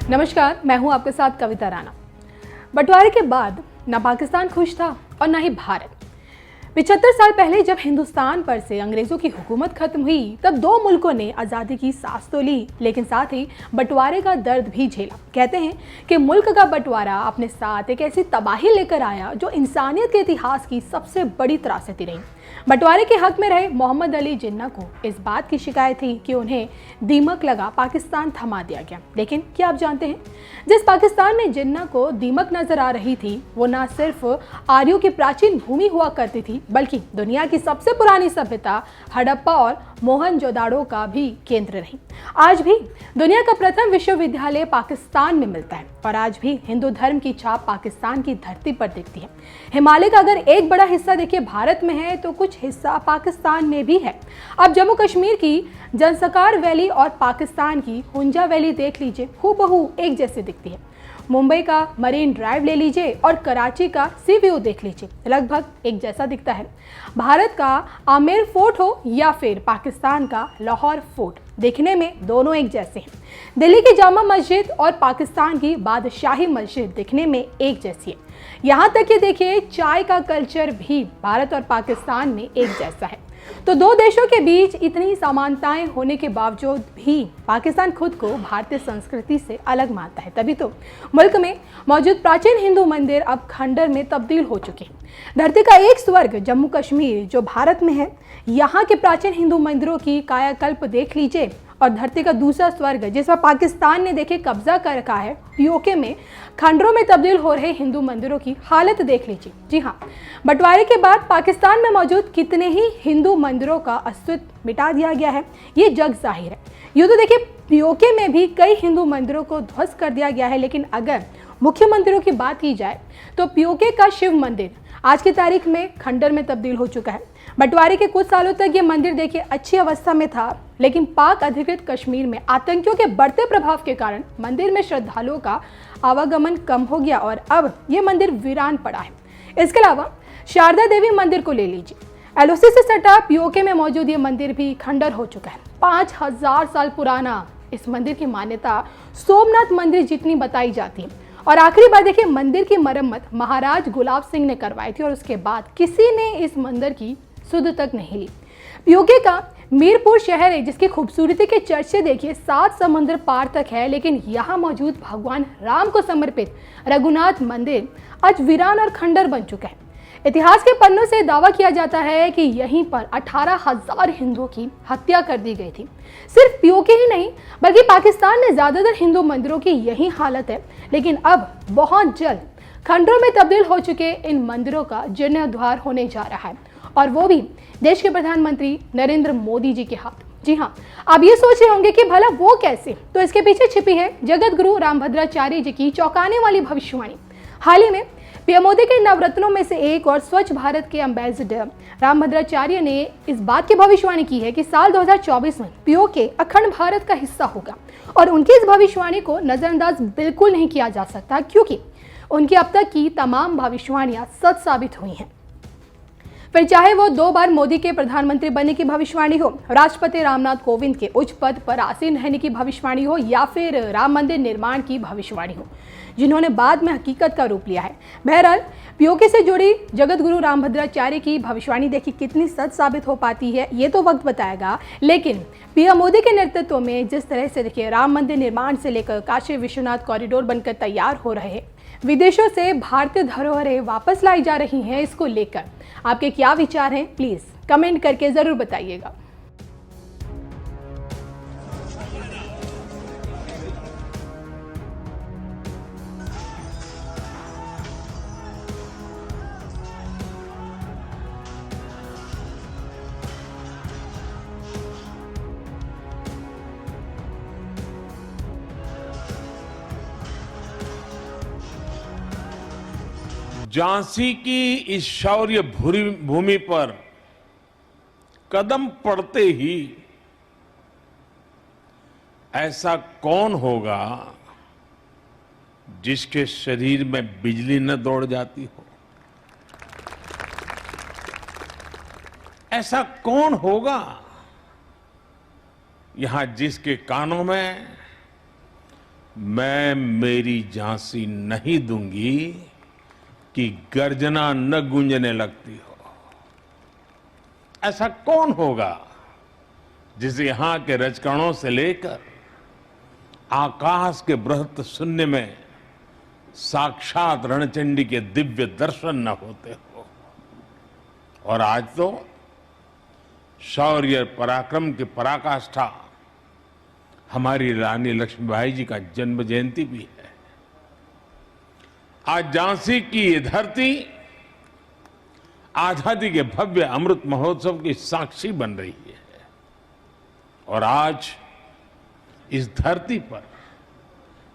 नमस्कार, मैं हूं आपके साथ कविता राणा। बंटवारे के बाद न पाकिस्तान खुश था और न ही भारत। 75 साल पहले जब हिंदुस्तान पर से अंग्रेजों की हुकूमत खत्म हुई, तब दो मुल्कों ने आज़ादी की सांस तो ली, लेकिन साथ ही बंटवारे का दर्द भी झेला। कहते हैं कि मुल्क का बंटवारा अपने साथ एक ऐसी तबाही लेकर आया जो इंसानियत के इतिहास की सबसे बड़ी त्रासदी रही। बंटवारे के हक में रहे मोहम्मद अली जिन्ना को इस बात की शिकायत थी कि उन्हें दीमक लगा पाकिस्तान थमा दिया गया। लेकिन क्या आप जानते हैं, जिस पाकिस्तान में जिन्ना को दीमक नजर आ रही थी, वो न सिर्फ आर्यों की प्राचीन भूमि हुआ करती थी, बल्कि दुनिया की सबसे पुरानी सभ्यता हड़प्पा और मोहनजोदाड़ो का भी केंद्र रही। आज भी दुनिया का प्रथम विश्वविद्यालय पाकिस्तान में मिलता है और आज भी हिंदू धर्म की छाप पाकिस्तान की धरती पर दिखती है। हिमालय का अगर एक बड़ा हिस्सा देखिए भारत में है, तो कुछ हिस्सा पाकिस्तान में भी है। अब जम्मू कश्मीर की जंसकार वैली और पाकिस्तान की हुंजा वैली देख लीजिए, हूबहू एक जैसी दिखती है। मुंबई का मरीन ड्राइव ले लीजिए और कराची का सी व्यू देख लीजिए, लगभग एक जैसा दिखता है। भारत का आमेर फोर्ट हो या फिर पाकिस्तान का लाहौर फोर्ट, दिखने में दोनों एक जैसे हैं। दिल्ली की जामा मस्जिद और पाकिस्तान की बादशाही मस्जिद दिखने में एक जैसी है। यहाँ तक कि देखिए चाय का कल्चर भी भारत और पाकिस्तान में एक जैसा है। तो दो देशों के बीच इतनी समानताएं होने के बावजूद भी पाकिस्तान खुद को भारतीय संस्कृति से अलग मानता है। तभी तो मुल्क में मौजूद प्राचीन हिंदू मंदिर अब खंडर में तब्दील हो चुके हैं। धरती का एक स्वर्ग जम्मू कश्मीर जो भारत में है, यहाँ के प्राचीन हिंदू मंदिरों की कायाकल्प देख लीजिए, और धरती का दूसरा स्वर्ग जिसमें पाकिस्तान ने देखे कब्जा कर रखा है, पीओके में खंडरों में तब्दील हो रहे हिंदू मंदिरों की हालत देख लीजिए। जी हाँ, बंटवारे के बाद पाकिस्तान में मौजूद कितने ही हिंदू मंदिरों का अस्तित्व मिटा दिया गया है, ये जग जाहिर है। यूँ तो देखिए पीओके में भी कई हिंदू मंदिरों को ध्वस्त कर दिया गया है, लेकिन अगर मुख्य मंदिरों की बात की जाए तो पीओके का शिव मंदिर आज की तारीख में खंडर में तब्दील हो चुका है। बंटवारे के कुछ सालों तक ये मंदिर देखिए अच्छी अवस्था में था, लेकिन पाक अधिकृत कश्मीर में आतंकियों के बढ़ते प्रभाव के कारण मंदिर में श्रद्धालुओं का आवागमन कम हो गया और अब ये मंदिर वीरान पड़ा है। इसके अलावा शारदा देवी मंदिर को ले लीजिए, एलओसी से सटा पीओके में मौजूद ये मंदिर भी खंडर हो चुका है। 5000 साल पुराना इस मंदिर की मान्यता सोमनाथ मंदिर जितनी बताई जाती है। और आखिरी बार देखिए मंदिर की मरम्मत महाराज गुलाब सिंह ने करवाई थी और उसके बाद किसी ने इस मंदिर की सुध तक नहीं ली। पीओके का मीरपुर शहर है जिसकी खूबसूरती के चर्चे देखिए 7 समुद्र पार तक है, लेकिन यहाँ मौजूद भगवान राम को समर्पित रघुनाथ मंदिर आज वीरान और खंडर बन चुका है। इतिहास के पन्नों से दावा किया जाता है कि यहीं पर 18,000 हिंदुओं की हत्या कर दी गई थी। सिर्फ पीओके ही नहीं बल्कि पाकिस्तान में ज्यादातर हिंदू मंदिरों की यही हालत है, लेकिन अब बहुत जल्द खंडरों में तब्दील हो चुके इन मंदिरों का जीर्णोद्धार होने जा रहा है, और वो भी देश के प्रधानमंत्री नरेंद्र मोदी जी के हाथ। जी हाँ, आप ये सोच रहे होंगे कि भला वो कैसे, तो इसके पीछे छिपी है जगत गुरु रामभद्राचार्य जी की चौंकाने वाली भविष्यवाणी। हाल ही में पीएम मोदी के नवरत्नों में से एक और स्वच्छ भारत के एम्बेसडर रामभद्राचार्य ने इस बात की भविष्यवाणी की है कि साल 2024 में पीओके अखंड भारत का हिस्सा होगा, और उनकी इस भविष्यवाणी को नजरअंदाज बिल्कुल नहीं किया जा सकता, क्योंकि उनकी अब तक की तमाम भविष्यवाणियां सच साबित हुई हैं। फिर चाहे वो 2 बार मोदी के प्रधानमंत्री बनने की भविष्यवाणी हो, राष्ट्रपति रामनाथ कोविंद के उच्च पद पर आसीन रहने की भविष्यवाणी हो, या फिर राम मंदिर निर्माण की भविष्यवाणी हो, जिन्होंने बाद में हकीकत का रूप लिया है। बहरहाल पीओके से जुड़ी जगत गुरु रामभद्राचार्य की भविष्यवाणी देखिए कितनी सच साबित हो पाती है, ये तो वक्त बताएगा। लेकिन पीएम मोदी के नेतृत्व में जिस तरह से देखिए राम मंदिर निर्माण से लेकर काशी विश्वनाथ कॉरिडोर बनकर तैयार हो रहे हैं, विदेशों से भारतीय धरोहरें वापस लाई जा रही हैं, इसको लेकर आपके क्या विचार हैं, प्लीज कमेंट करके जरूर बताइएगा। झांसी की इस शौर्य भूमि पर कदम पड़ते ही ऐसा कौन होगा जिसके शरीर में बिजली न दौड़ जाती हो? ऐसा कौन होगा यहां जिसके कानों में मैं मेरी झांसी नहीं दूंगी कि गर्जना न गूंजने लगती हो। ऐसा कौन होगा जिसे यहां के रजकणों से लेकर आकाश के बृहत शून्य में साक्षात रणचंडी के दिव्य दर्शन न होते हो। और आज तो शौर्य पराक्रम की पराकाष्ठा हमारी रानी लक्ष्मीबाई जी का जन्म जयंती भी है। आज झांसी की ये धरती आजादी के भव्य अमृत महोत्सव की साक्षी बन रही है। और आज इस धरती पर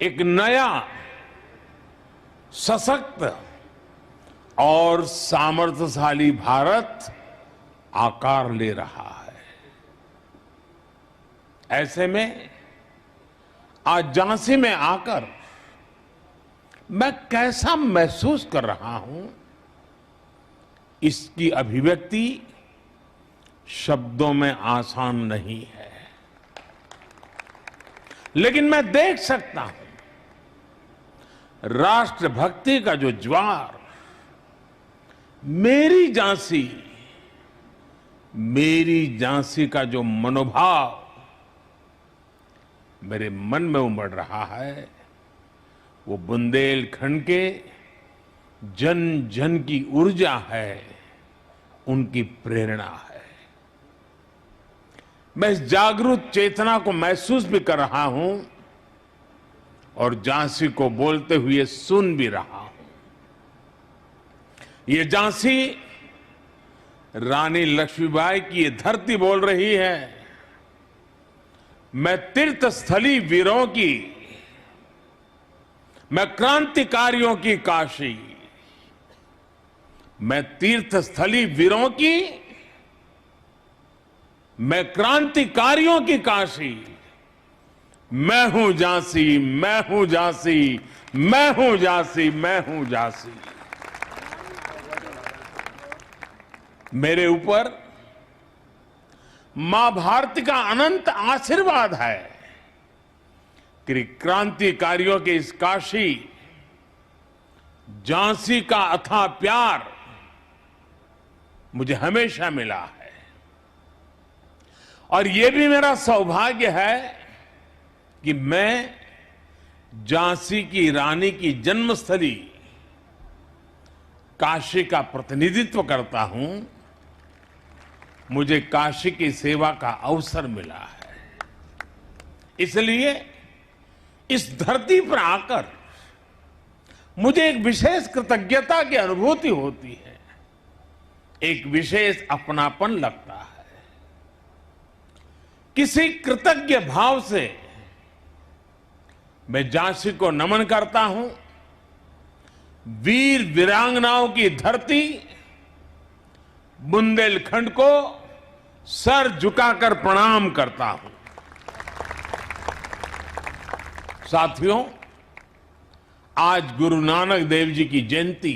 एक नया सशक्त और सामर्थ्यशाली भारत आकार ले रहा है। ऐसे में आज झांसी में आकर मैं कैसा महसूस कर रहा हूं, इसकी अभिव्यक्ति शब्दों में आसान नहीं है। लेकिन मैं देख सकता हूं राष्ट्रभक्ति का जो ज्वार मेरी झांसी का जो मनोभाव मेरे मन में उमड़ रहा है, वो बुंदेलखंड के जन जन की ऊर्जा है, उनकी प्रेरणा है। मैं इस जागरूक चेतना को महसूस भी कर रहा हूं और झांसी को बोलते हुए सुन भी रहा हूं। ये झांसी रानी लक्ष्मीबाई की ये धरती बोल रही है। मैं तीर्थस्थली वीरों की, मैं क्रांतिकारियों की काशी, मैं तीर्थस्थली वीरों की, मैं क्रांतिकारियों की काशी, मैं हूं झांसी, मैं हूं झांसी, मैं हूं झांसी, मैं हूं झांसी। मेरे ऊपर मां भारती का अनंत आशीर्वाद है कि क्रांतिकारियों के इस काशी झांसी का अथाह प्यार मुझे हमेशा मिला है। और यह भी मेरा सौभाग्य है कि मैं झांसी की रानी की जन्मस्थली काशी का प्रतिनिधित्व करता हूं। मुझे काशी की सेवा का अवसर मिला है, इसलिए इस धरती पर आकर मुझे एक विशेष कृतज्ञता की अनुभूति होती है, एक विशेष अपनापन लगता है। किसी कृतज्ञ भाव से मैं झांसी को नमन करता हूं। वीर वीरांगनाओं की धरती बुंदेलखंड को सर झुकाकर प्रणाम करता हूं। साथियों, आज गुरु नानक देव जी की जयंती,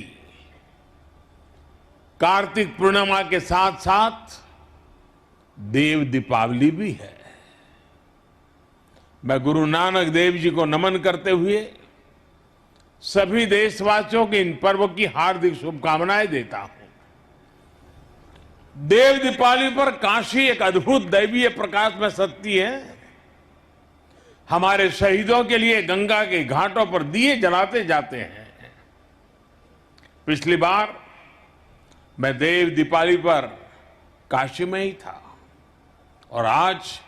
कार्तिक पूर्णिमा के साथ साथ देव दीपावली भी है। मैं गुरु नानक देव जी को नमन करते हुए सभी देशवासियों के इन पर्व की हार्दिक शुभकामनाएं देता हूं। देव दीपावली पर काशी एक अद्भुत दैवीय प्रकाश में सजती है। हमारे शहीदों के लिए गंगा के घाटों पर दिए जलाते जाते हैं। पिछली बार मैं देव दीपावली पर काशी में ही था और आज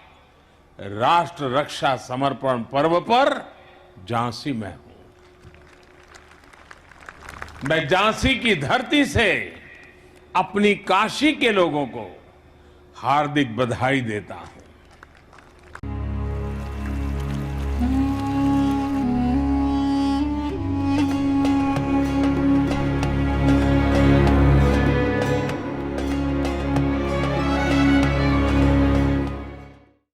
राष्ट्र रक्षा समर्पण पर्व पर झांसी में हूं। मैं झांसी की धरती से अपनी काशी के लोगों को हार्दिक बधाई देता हूं।